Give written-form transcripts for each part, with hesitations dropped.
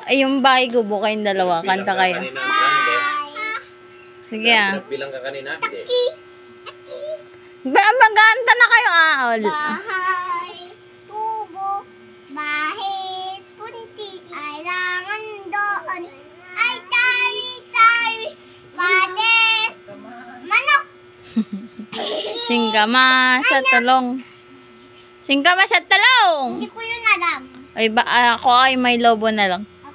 Ay, yung bahay kubo kayong dalawa. Kanta kayo. Sige ah. Bilang ka kanina? Hindi. Magkanta na kayo ah. Bahay kubo, bahit punti, ailangan doon. Ay tari-tari, pades, manok. Singkama sa talong. Singkama sa talong. Hindi ko yun alam. Ay, ako ay may lobo na lang. Ako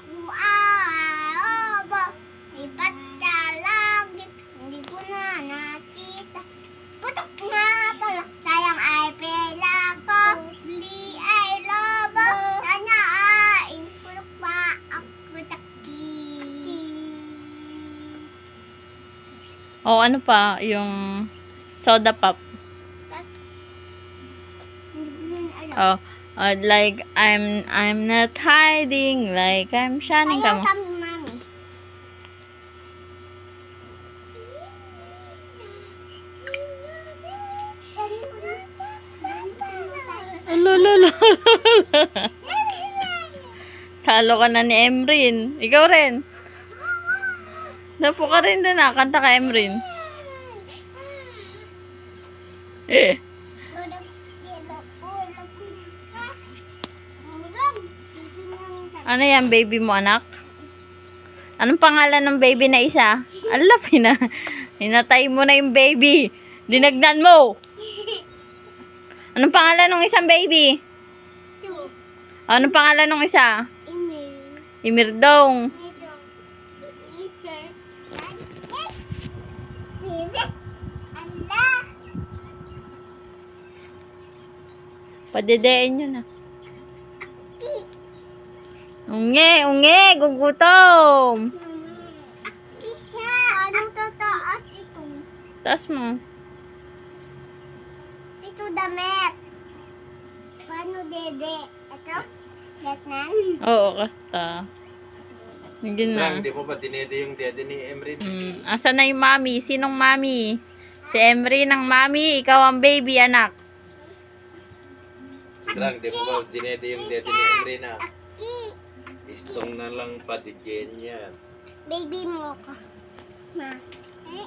obo, iba't kalagit, hindi ko na nakita. Putok nga pala, sayang ay pela ko, bli ay lobo, nanyain, pulok pa ako taki. O ano pa? Yung soda pop. Hindi ko yun alam. Like I'm not hiding, like I'm shining. Ayaw Kamo. kami, mami. Lolo. Salo ka na ni Emrin. Ikaw rin. Dapo ka rin doon ah. Kanta ka Emrin. Ano yan, baby mo, anak? Anong pangalan ng baby na isa? Ala, hinatay mo na yung baby. Dinagnan mo. Anong pangalan ng isang baby? Anong pangalan ng isa? Imirdong. Padedein nyo na. Unge, gugutom. Isa, anong tataas ito? Taas mo. Ito damit. Paano dede? Ito? Gatnan? Oo, kasta. Hindi na. Hindi mo ba dinede yung dede ni Emrin? Asa na yung mami? Sinong mami? Si Emry ng mami. Ikaw ang baby, anak. Drang, di mo ba dinede yung dede ni Emrin na? Istong na lang pa di yan. Baby mo ka. Ma.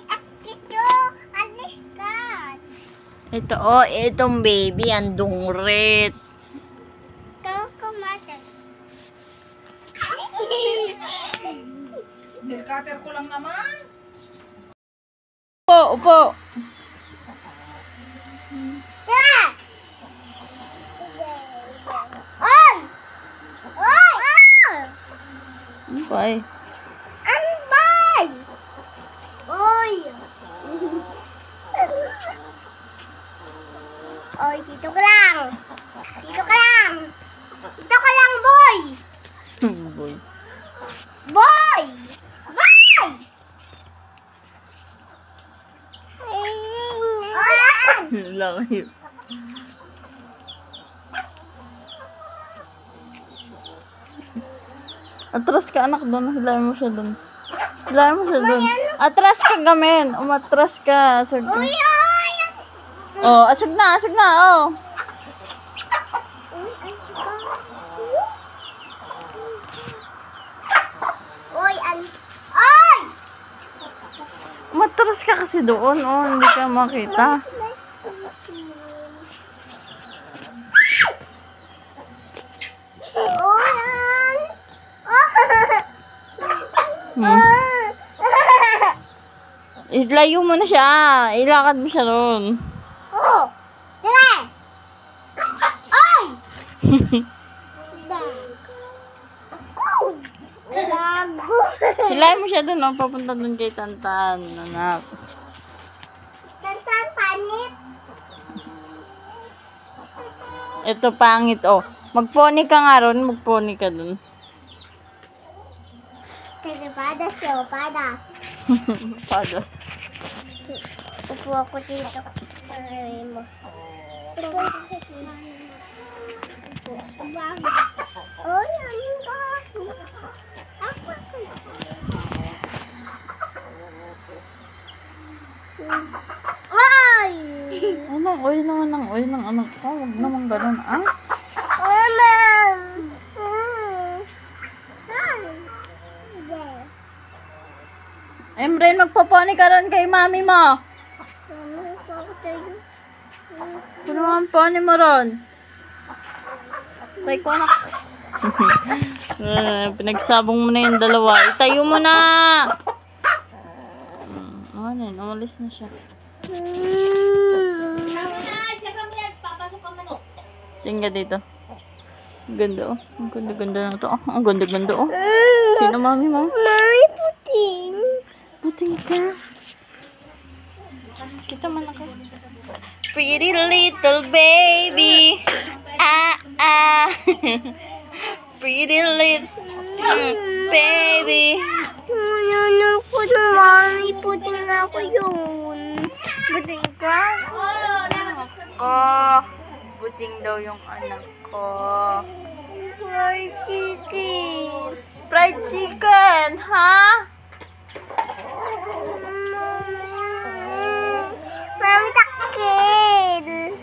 Akiso, alis ka. Ito, itong baby, ang dungrit. Ikaw kumatas. Nilcutter ko lang naman. Upo. Okay. Ambay! Oy! Oy, dito ka lang! Dito ka lang! Dito ka lang, boy! Boy. Boy! Boy! Lang. Atras ka, anak, doon. Hilahin mo siya doon. Atras ka, gamen. Umatras ka. Asag ka. Uy, ay! Asag na, Uy, ay! Umatras ka kasi doon, hindi ka makita. Ilayo mo na siya. Ilakad mo siya doon. Oh! Sige! Ay! Gago! Hilahin mo siya doon, papunta doon kay Tantan, anak. Tantan, panit! Ito pangit, Magpony ka nga ron, magpony ka doon. Kagapadas siya, padas. Padas. Upo ako dito. Aray mo. Upo ako dito. Oy, ano ba? Ay! Anong oy naman ng oy ng anak ko? Huwag naman ganun, Mama! Ay! Emrin, magpaponi ka ron kay mami mo. Ano ang poni mo ron? Try ko anak. Pinagsabong mo na yung dalawa. Itayo mo na. Ano yun? Umalis na siya. Tingnan dito. Ganda oh. Ang ganda-ganda na to. Oh, ang ganda-ganda oh. Sino mami mo? Mami, puting. Puting ka. Kita man ako. Pretty little baby. Ah, ah. Pretty little baby. Ano po na mami, puting ako yun. Buting ka? Ako. Buting daw yung anak ko. Fried chicken. Fried chicken, ha? Mami, takil.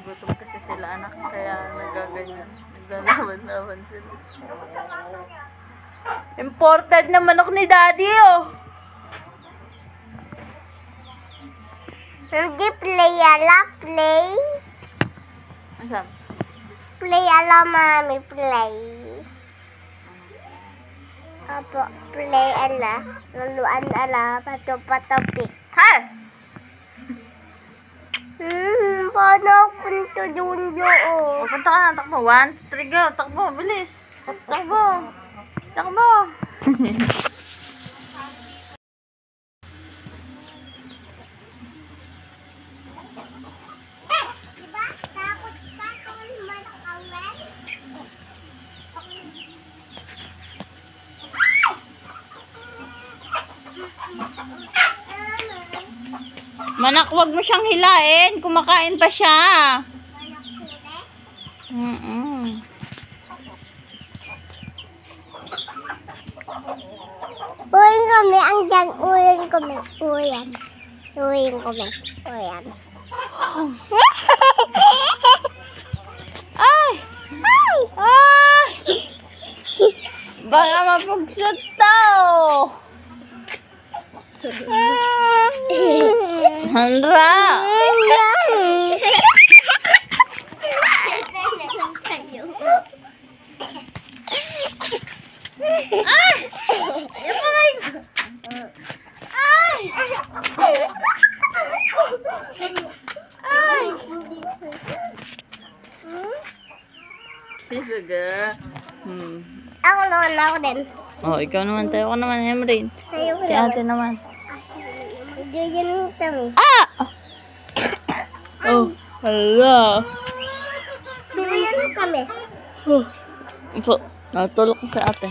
Gutom kasi sila anak, kaya nagaganyan. Naglalaban-laban sila. Imported na manok ni daddy, oh. Hindi play ala, play. Asam? Play ala, mami, play. Apo, play ala. Laluan ala, pato-patopik. Ha? Paano ako punto doon doon? Pupunta ka na, takbo. 1, 2, 3, go. Takbo, bilis. Takbo. Takbo. Diba? Takot ka kung manakawin? Manak, wag mo siyang hilain. Kumakain pa siya. Uyin kami, ang dyan, uyin kami, uyin. Uyin kami, uyin. Ay! Ay! Ay! Baka mapagsot tao. Handra! Ay! Ay! Ay! Ay! Sige. Ako naman, ako din. Oh, ikaw naman. Tayo ko naman, Emrin. Tayo ko Si ate naman. Diyan kami. Ah! Oh, hala. Diyan kami. Oh. Po, natulog ko sa ate.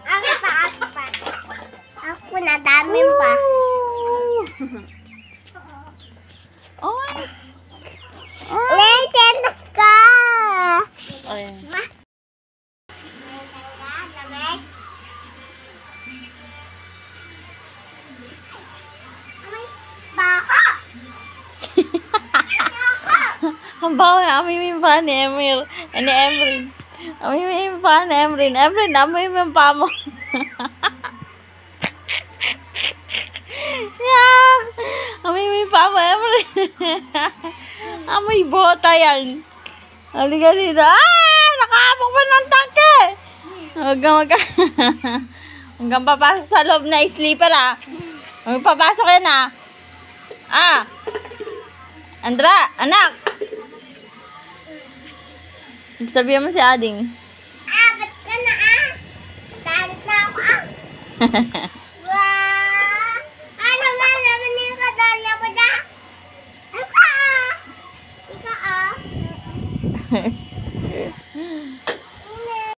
Ako pa, ako pa. Ako na, dami pa. Ay! Let's go! Ay. Ma. Lamig. Amay, baka! Ang bawa na amoy yung pa ni Emir. Ni Emrin. Amoy mo yung pa ni Emrin. Emrin, amoy mo yung pa mo. Yak! Amoy mo yung pa mo, Emrin. Amoy bota yan. Halika dito. Ah! Nakaabok pa ng tangke! Hanggang papasok sa loob na sleeper, ah. Hanggang papasok yan, ah. Ah! Andra, anak! Sabihan mo si Ading. Ah, ba't ka na ah? Galit na ako ah.